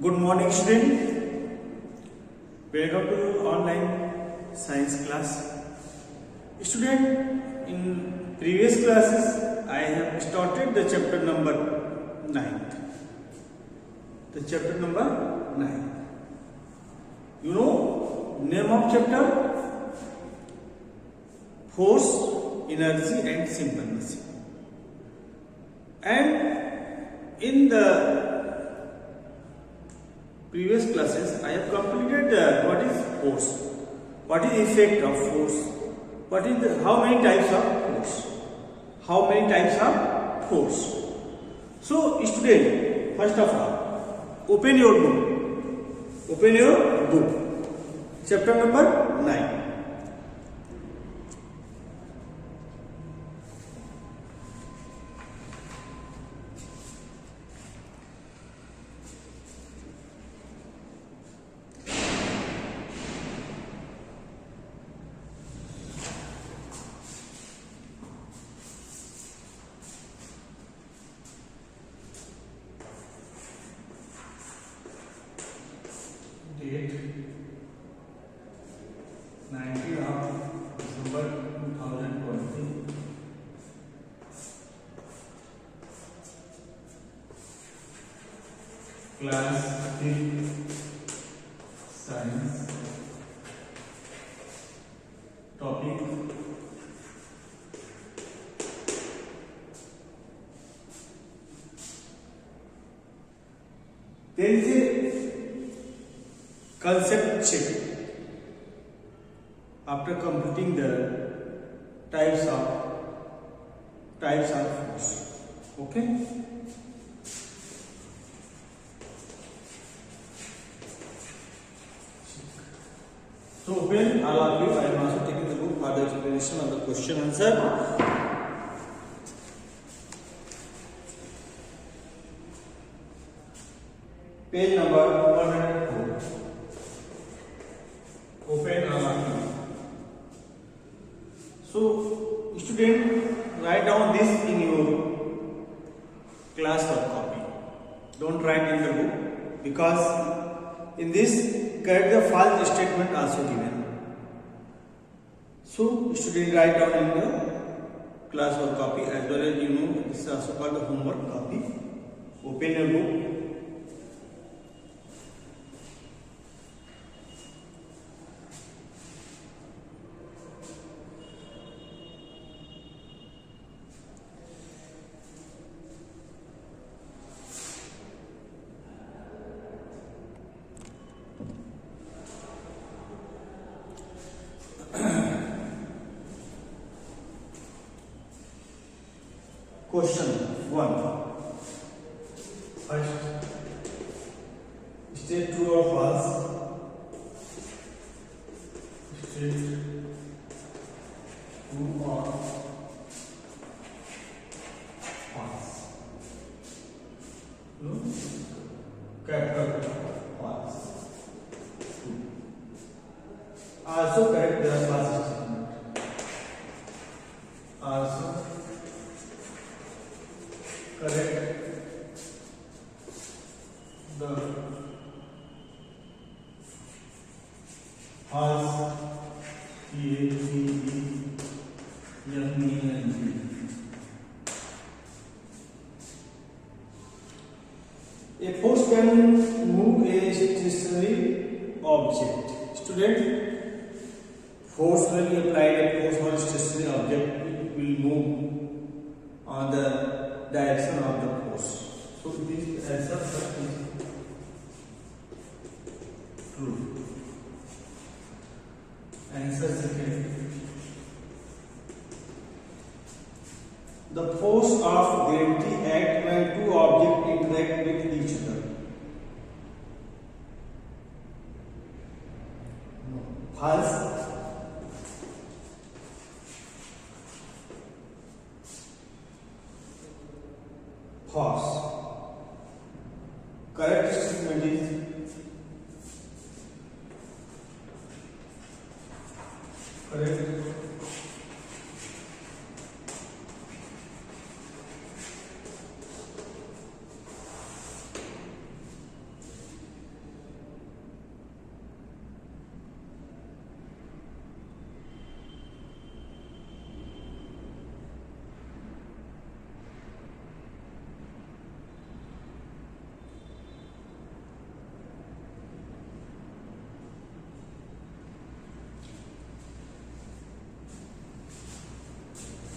Good morning, student. Welcome to online science class. Student, in previous classes, I have started the chapter number 9. The chapter number 9. You know, name of chapter? Force, energy and simplicity. And in the previous classes, I have completed what is force, what is effect of force, what is how many types of force. So, student, first of all, open your book, chapter number 9. Date 19 of December 2020. Class 5th Science. Topic there is a concept check after completing the types of force. Okay. So open all of you. I am also taking the book for the explanation of the question answer. Page number 104. Open all of you. So, student, write down this in your class or copy. Don't write in the book because in this correct the false statement also given. So, student, write down in the class or copy as well as this is also called the homework copy. Open your book. Question 1. First, state true or false. State true or false. No? Capital false. Also correct the false statement. Also correct the false A force can move a stationary object. Student, force when you apply a force on a stationary object, it will move on the direction of the force. So this answer first is true. Answer second. The force of gravity acts when two objects interact with each other. No. False. False. Correct statement is correct.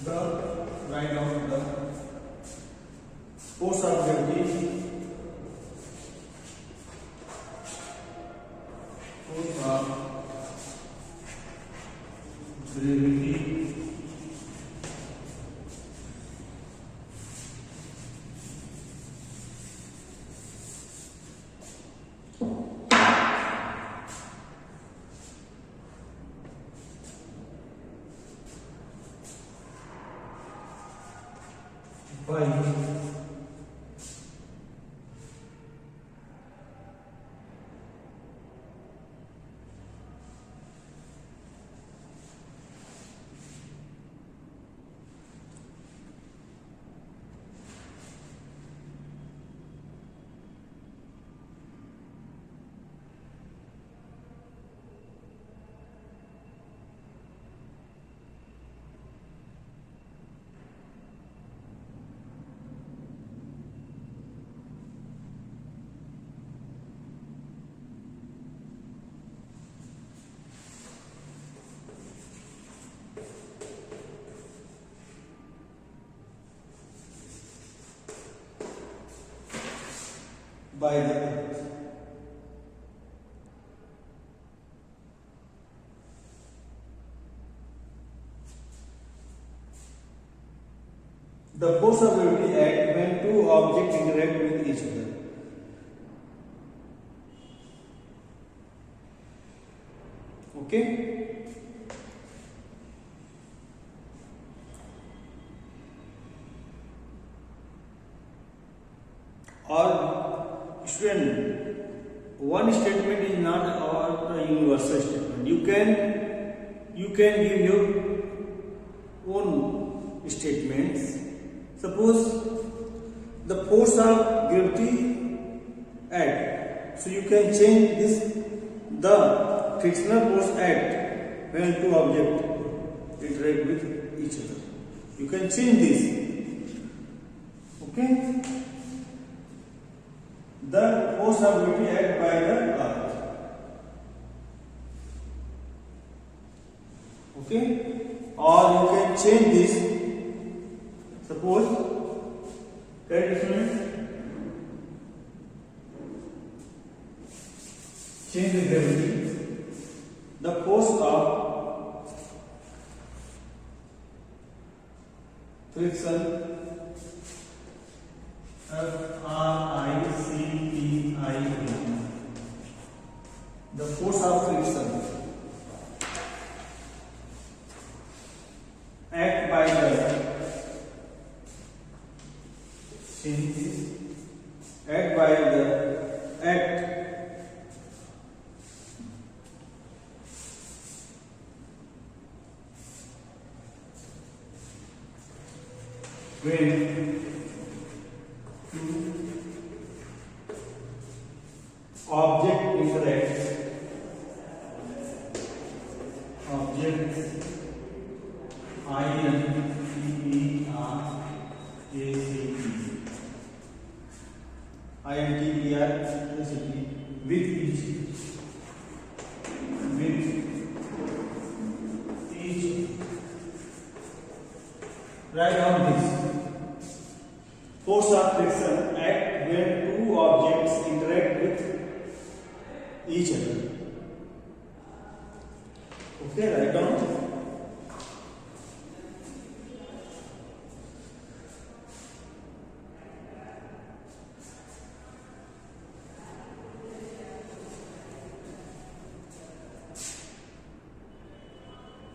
The write down the force of gravity. Force of gravity by the earth. The force of gravity acts when two objects interact with each other. Okay? Or student, one statement is not a universal statement. You can give your own statements. Suppose the force of gravity act, so you can change this. The frictional force act when two objects interact with each other. You can change this. Okay? The force of gravity act by the earth. Okay? Or you can change this. Suppose, change the gravity. The force of friction, F-R-I-C-T-I-O-N. The force of friction act by the act by the act when two object interacts. Objects, INTERACT with each. Write down this. Force of friction act when two objects interact with each other. Okay, write down.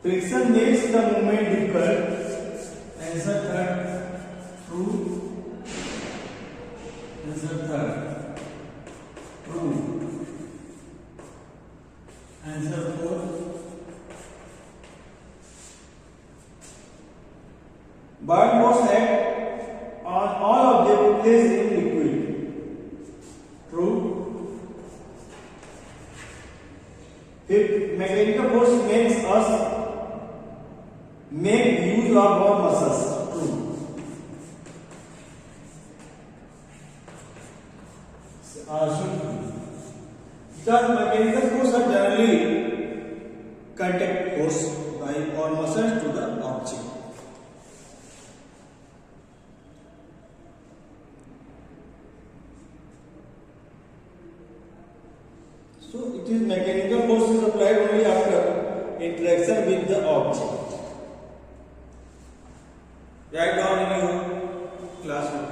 Friction makes the movement difficult. Answer third. True. Answer third. True. Answer fourth. Bird force act on all objects placed in liquid. True. Fifth, mechanical force makes us make use of our muscles. True. Because mechanical force are generally contact force by our muscles to the object. it is mechanical force is applied only after interaction with the object. Write down in your class book.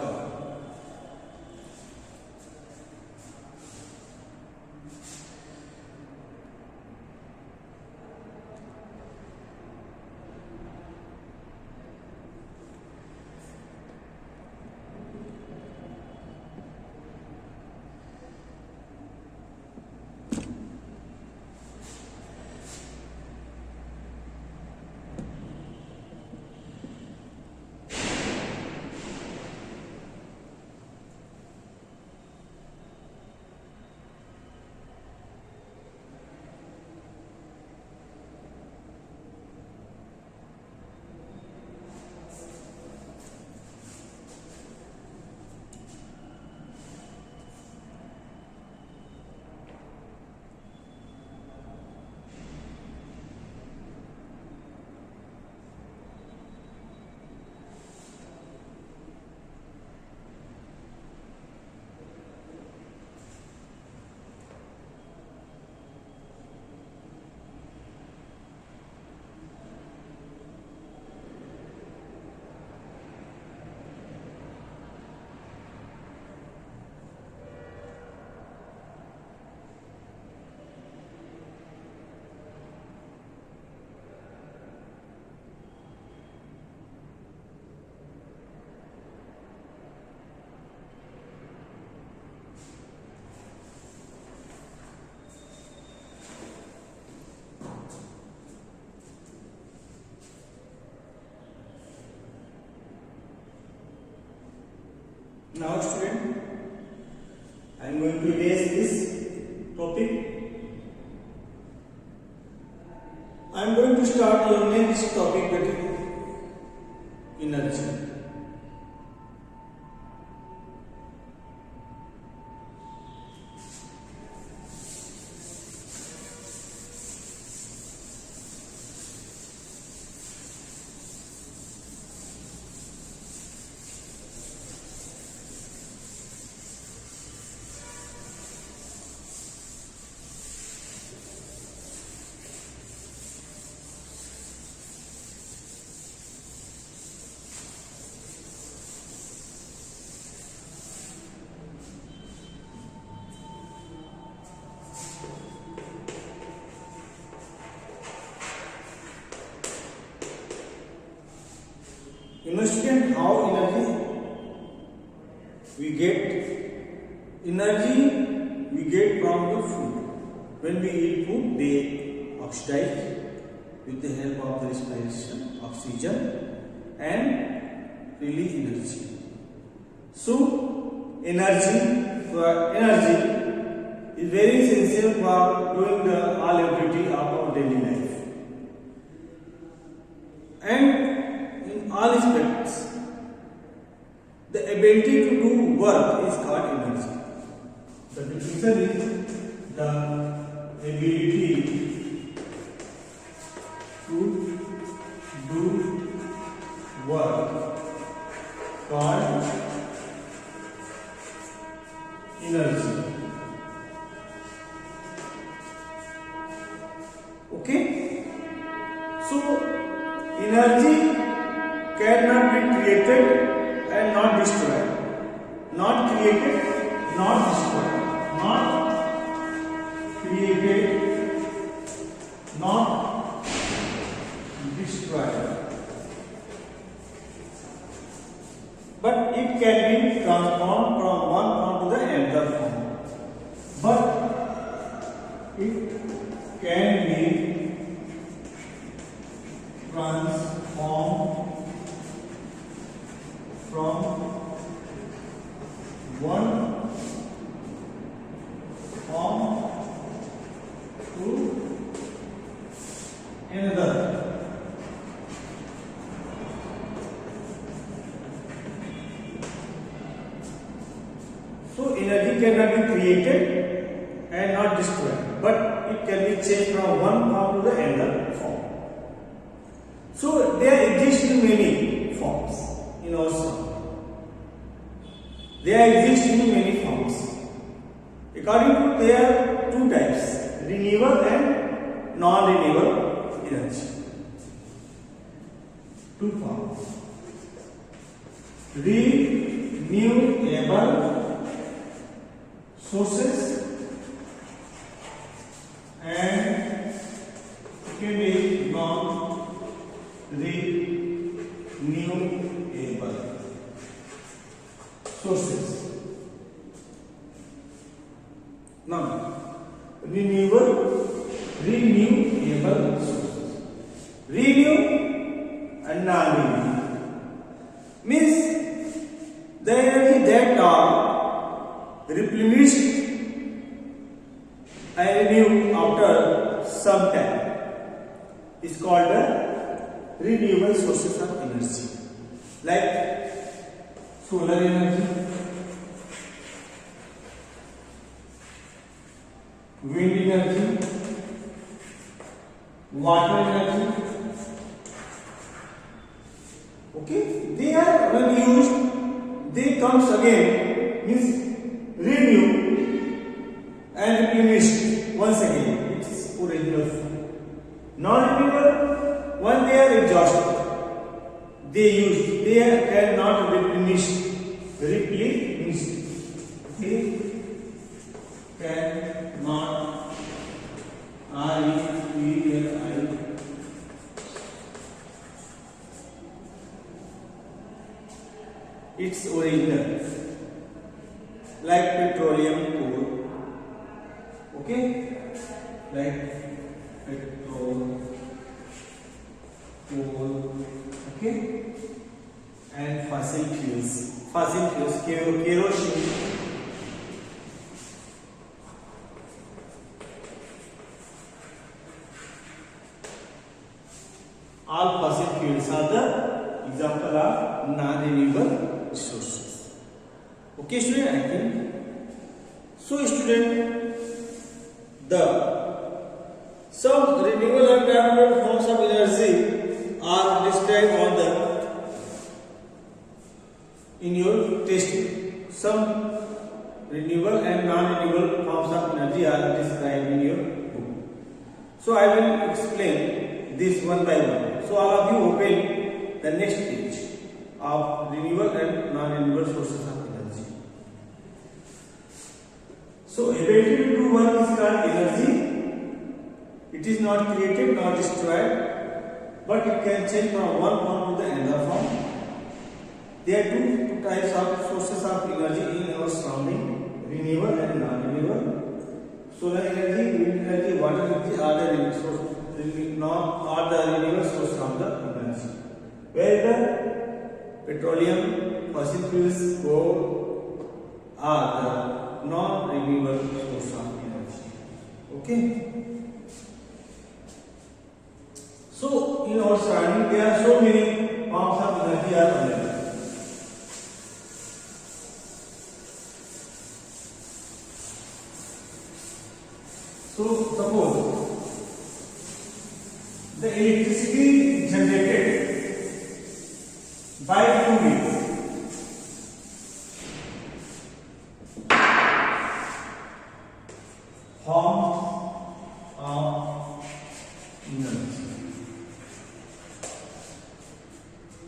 Now student, I am going to erase this topic. I am going to start your next topic, that is energy. Investigate how we get from the food. When we eat food, they oxidize with the help of the respiration, oxygen, and release energy. So, energy is very essential for doing the all activity of our daily life. And in all aspects, the ability to do work is called energy. The definition is the ability to do work called energy. Okay? So, energy cannot be created and not destroyed. Not created, not destroyed. Not created, not destroyed. But it can be transformed from one form to the another form. But it can be transformed from one form to another. So energy cannot be created and not destroyed, but it can be changed from one form to the another form. So there exist many forms in our soul. There exist in many forms. According to there are two types. renewable and non-renewable energy. Two forms: renewable sources and second is non-renewable sources. Now, renewable sources. Renew and non-renew means the energy that are replenished and renewed after some time is called the renewable sources of energy, like solar energy, wind energy, water energy. Okay, they are when used, they comes again, means renew and replenished once again. It is original form. Non-renewable, when they are exhausted, they cannot replenish. Okay, cannot its original, like petroleum, coal. Okay, like petrol, coal. Okay, and fossil fuels, kerosene. All fossil fuels are the example of non-renewable sources. Okay, student, I think. So, student, some renewable and non-renewable forms of energy are described in your textbook. Some renewable and non-renewable forms of energy are described in your book. So, I will explain this one by one. So, all of you open the next page of renewable and non-renewable sources of energy. So, ability to do work is called energy. It is not created nor destroyed, but it can change from one form to the another form. There are two types of sources of energy in our surrounding: renewable and non-renewable. Solar energy, wind energy, water energy are the renewable sources of the energy. Where the petroleum, fossil fuels, coal are the non-renewable source of energy. Okay. So, in our surrounding, there are so many forms of energy are available. So, suppose the electricity generated by two means. Form of energy.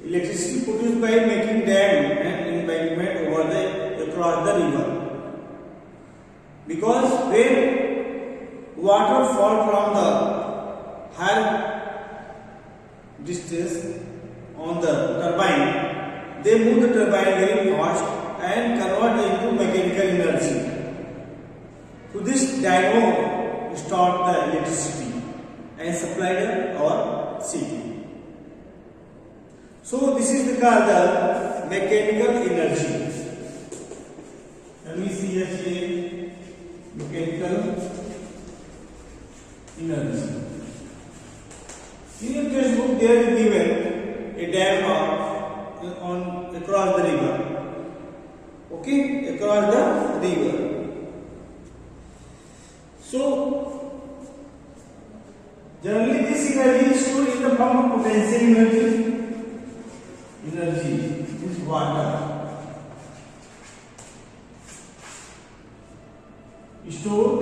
Electricity produced by making dam and embankment across the river. Because when water fall from the higher distance on the turbine, they move the turbine very fast and convert it into mechanical energy. So this dynamo start the electricity and supply our city. So this is called the mechanical energy. Let me see here, mechanical energy. In your textbook, there is given a dam across the river. Okay, across the river. So, generally this energy is stored in the form of potential energy. Energy is water. Stored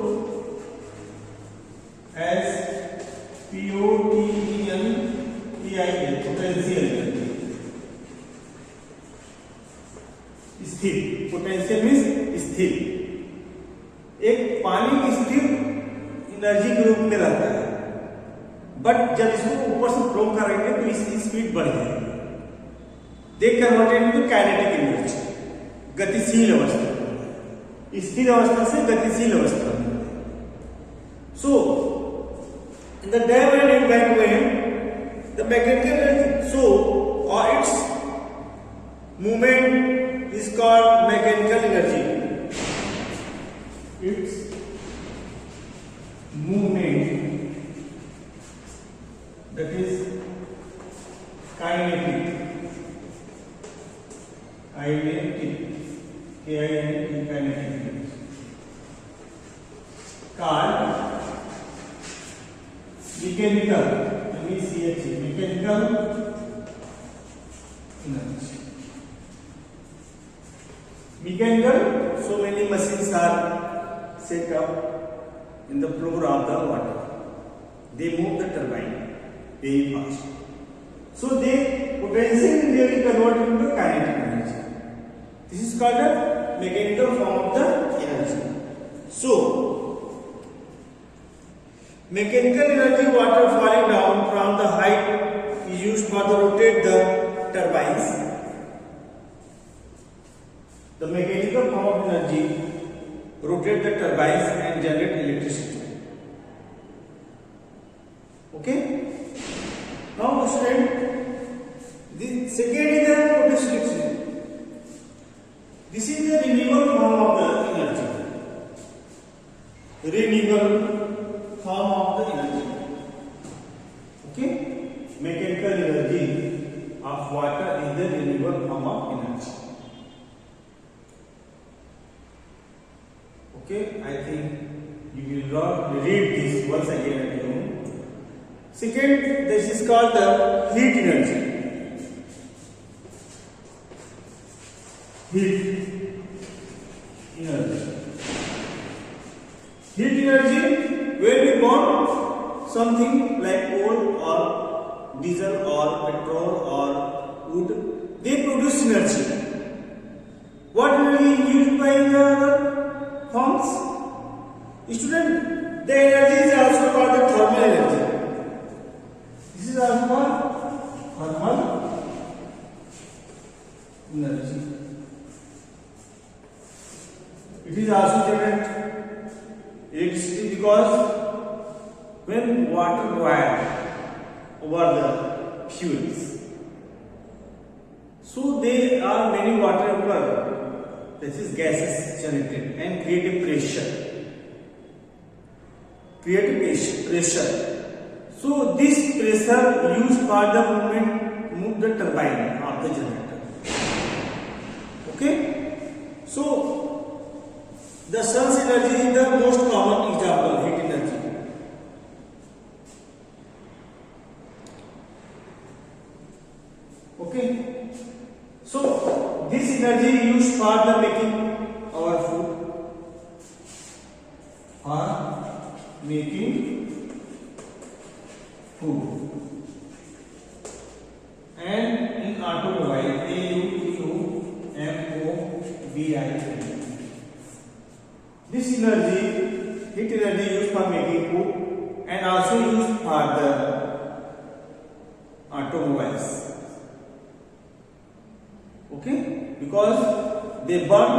स्थिर, potential means स्थिर। एक पानी स्थिर energy के रूप में रहता है, बट जब इसको ऊपर से फ्लो करेंगे तो इसकी स्पीड बढ़ जाएगी। They converted into kinetic energy, गतिशील अवस्था, स्थिर अवस्था से गतिशील अवस्था में। So in the divert and backward the magnetic energy so और its movement is called mechanical energy. Its movement, that is kinetic, kinetic, called mechanical, mechanical energy. Mechanical, so many machines are set up in the floor of the water. They move the turbine very fast. So they potentially really convert into kinetic energy. This is called a mechanical form of the energy. So mechanical energy, water falling down from the height, is used for the rotate the turbines. The mechanical form of energy rotate the turbines and generate electricity. Okay? Now student, the second is the potential. This is the renewable form of the energy. Renewable form of the energy. Okay? Mechanical energy of water is the renewable form of energy. Okay, I think you will not read this once again at home. Second, this is called the heat energy. Heat energy. Heat energy, when we burn something like coal or diesel or petrol or wood, they produce energy. What energy is used by the forms? Student, the energy is also called the thermal energy. This is also called thermal energy. It is also generated electricity because when water boils over the fuels, so there are many water vapor. This is gases generated and create a pressure. So this pressure used for the movement, move the turbine of the generator. Okay. So the sun's energy is the most common example, heat energy. Okay. So this energy used for the making our food, and in automobile AUTOMOBILE. This energy, heat energy used for making food and also used for the automobiles. Okay, because they burn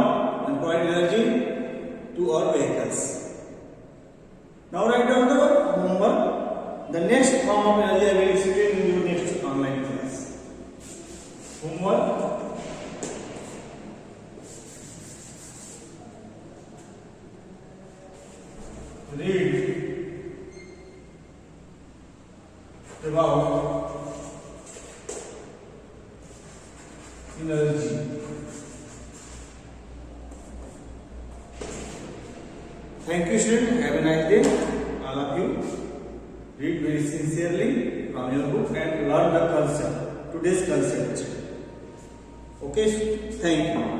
and provide energy to our vehicles. Now write down the homework. The next form of energy I will explain in your next online class. Homework. Read about energy. Thank you, students. Have a nice day. All of you. Read very sincerely from your book and learn the concept, today's concept. Okay, thank you.